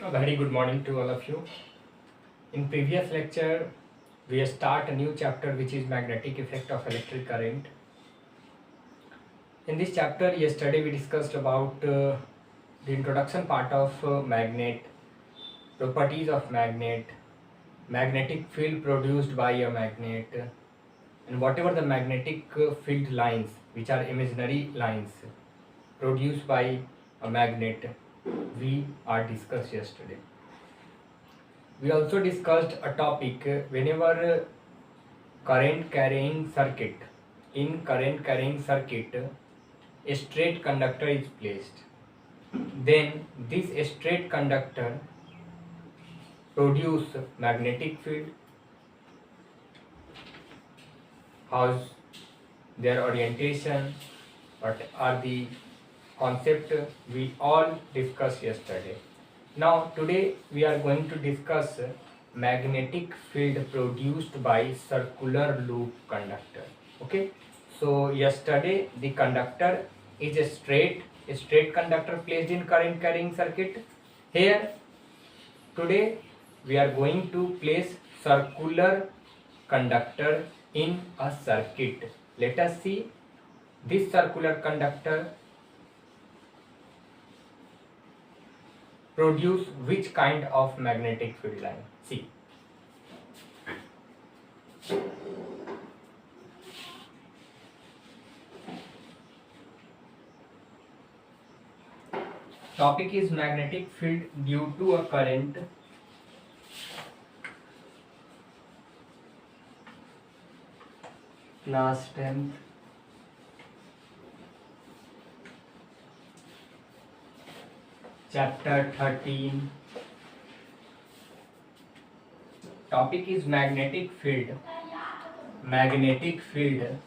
A very good morning to all of you. In previous lecture, we start a new chapter which is magnetic effect of electric current. In this chapter, yesterday we discussed about the introduction part of magnet, properties of magnet, magnetic field produced by a magnet, and whatever the magnetic field lines, which are imaginary lines produced by a magnet, we are discussed yesterday. We also discussed a topic whenever current carrying circuit, in current carrying circuit a straight conductor is placed, then this straight conductor produce magnetic field. How's their orientation, what are the concept we all discussed yesterday. Now today we are going to discuss magnetic field produced by circular loop conductor. Okay, so yesterday the conductor is a straight conductor placed in current carrying circuit. Here today we are going to place circular conductor in a circuit. Let us see this circular conductor produce which kind of magnetic field line. See, topic is magnetic field due to a current class 10th chapter 13. Topic is magnetic field, magnetic field,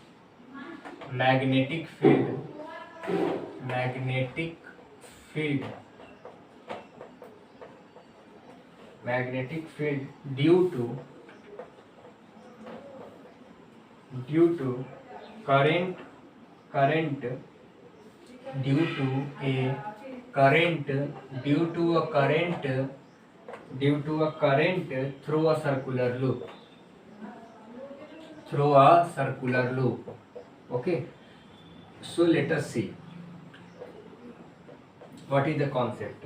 magnetic field, magnetic field, magnetic field due to current due to a current through a circular loop, okay. So let us see what is the concept.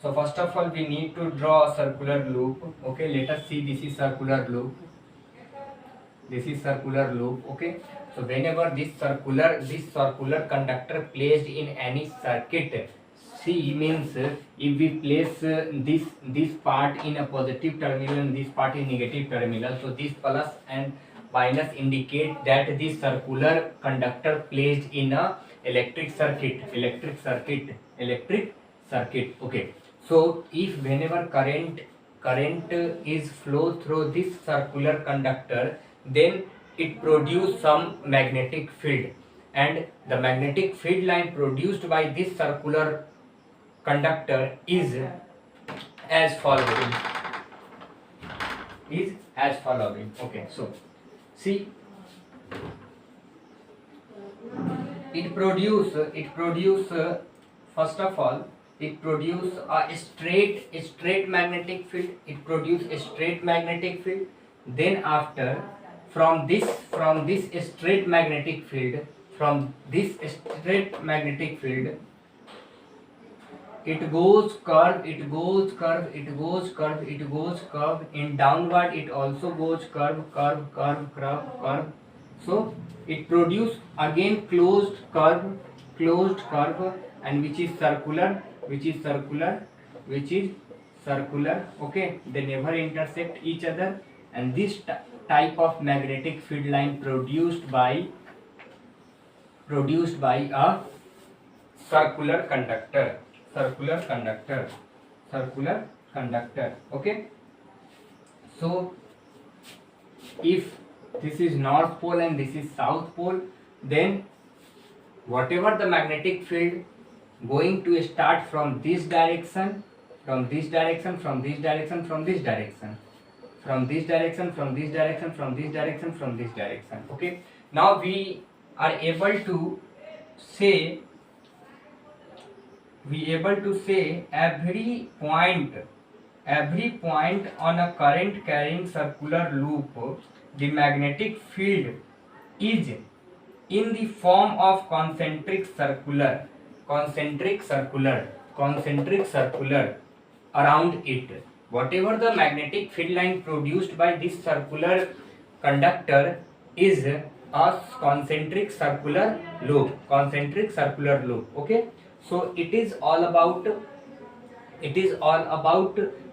So first of all we need to draw a circular loop. Okay, let us see, this is circular loop, okay. So whenever this circular conductor placed in any circuit, C means if we place this part in a positive terminal and this part in negative terminal, so this plus and minus indicate that this circular conductor placed in a electric circuit. Okay, so if whenever current is flow through this circular conductor, then it produce some magnetic field, and the magnetic field line produced by this circular conductor is as following. Okay, so see, it produce first of all it produce a straight magnetic field. Then after, from this straight magnetic field, it goes curve, in downward it also goes curve. So it produce again closed curve, and which is circular, okay. They never intersect each other, and this type of magnetic field line produced by a circular conductor, okay. So if this is north pole and this is south pole, then whatever the magnetic field going to start from this direction, from this direction, okay. Now we are able to say every point every point on a current carrying circular loop, the magnetic field is in the form of concentric circular around it. Whatever the magnetic field line produced by this circular conductor is a concentric circular loop. Okay, so it is all about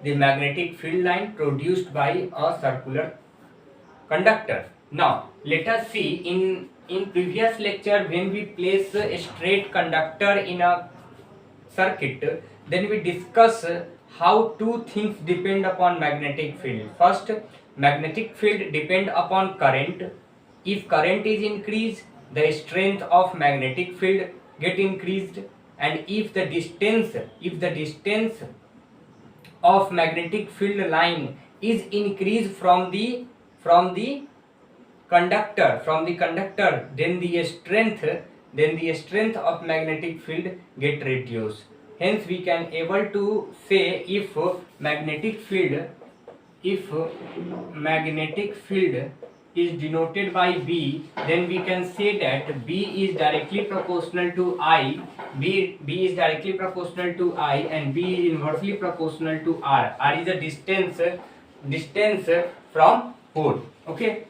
the magnetic field line produced by a circular conductor. Now let us see, in previous lecture when we place a straight conductor in a circuit, then we discuss how two things depend upon magnetic field. First, magnetic field depend upon current. If current is increased, the strength of magnetic field get increased, and if the distance of magnetic field line is increased from the conductor, then the strength of magnetic field get reduced. Hence we can able to say, if magnetic field is denoted by B, then we can say that B is directly proportional to I, B is directly proportional to I, and B is inversely proportional to R. R is a distance from pole. Okay,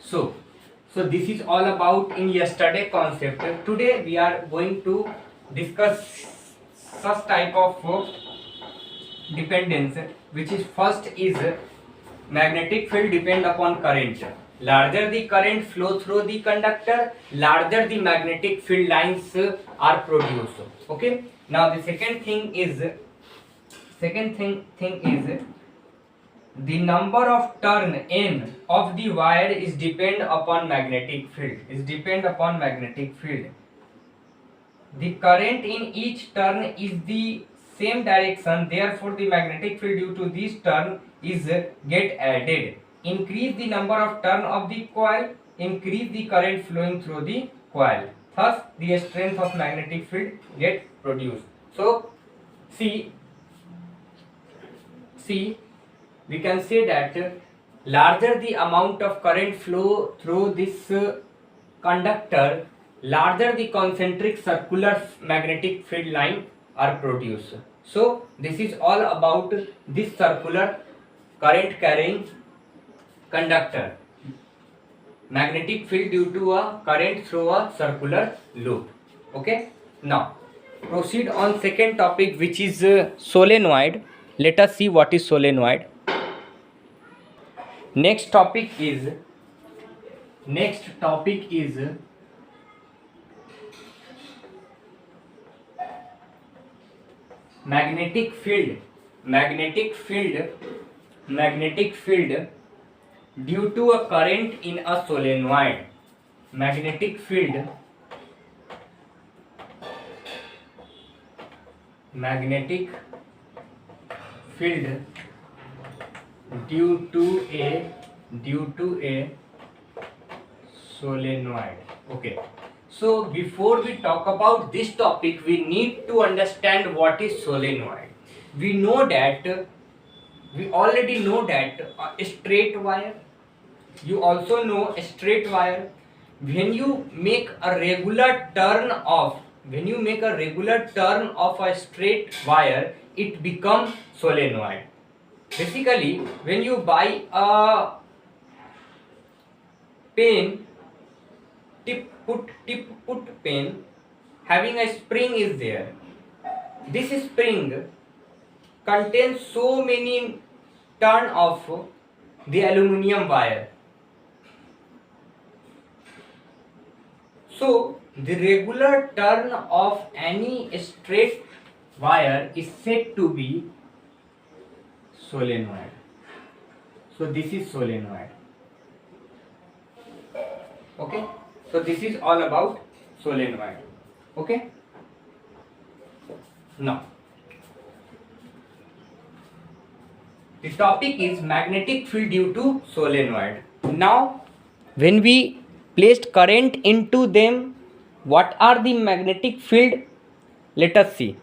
so this is all about in yesterday concept. Today we are going to discuss such type of dependence, which is first is magnetic field depend upon current. Larger the current flow through the conductor, larger the magnetic field lines are produced. Okay, now the second thing is the number of turn n of the wire is depend upon magnetic field. The current in each turn is the same direction, therefore the magnetic field due to this turn is get added. Increase the number of turn of the coil, increase the current flowing through the coil. Thus the strength of magnetic field get produced. So see we can say that larger the amount of current flow through this conductor, larger the concentric circular magnetic field line are produced. So this is all about this circular current carrying conductor, magnetic field due to a current through a circular loop. Okay, now proceed on second topic, which is solenoid. Let us see what is solenoid. Next topic is magnetic field due to a current in a solenoid. Magnetic field due to a solenoid. Okay, so before we talk about this topic, we need to understand what is solenoid. We already know that a straight wire, you also know a straight wire, when you make a regular turn of a straight wire, it becomes solenoid. Basically, when you buy a pen, tip put pen having a spring is there. This spring contains so many turn of the aluminum wire. So the regular turn of any straight wire is said to be solenoid. So this is solenoid. Okay, so this is all about solenoid. Okay, now the topic is magnetic field due to solenoid. Now when we placed current into them, what are the magnetic field? Let us see.